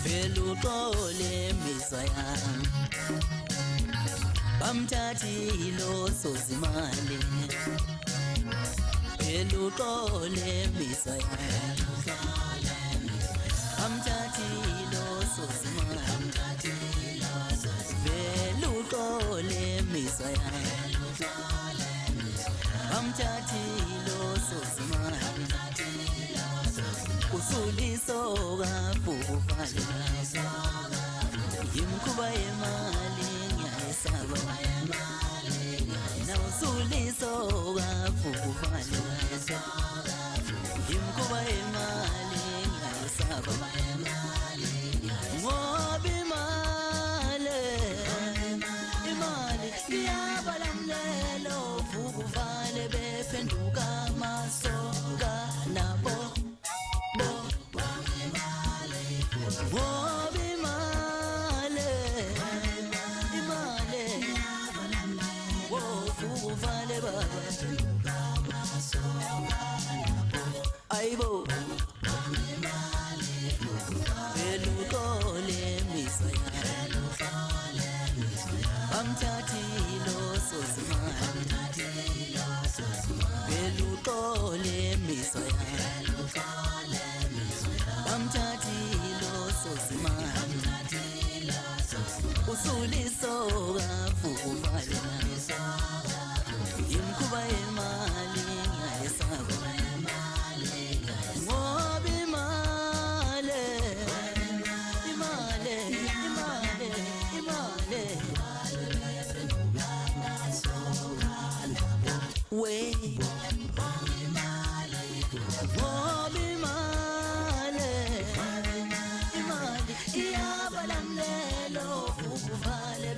Veluqole mizwa yami bamthathile osozimali Veluqole mizwa yami bamthathile osozimali Veluqole mizwa yami bamthathile osozimali Usuliso kafuvale Yimkhuba yemali ngiyayesaba Na usuliso kafuvale Yimkhuba yemali ngiyayesaba Ngoba imali iyabalamlelo Vuvale bephenduka masoka nabo Aibo Veluqole mizwa yami bamthathile osozimali Veluqole mizwa yami bamthathile osozimali Usuliso kafuvale Yimkhuba yemali ngiyayesaba Ngoba we Ngoba imali iyabalamlelo Vuvale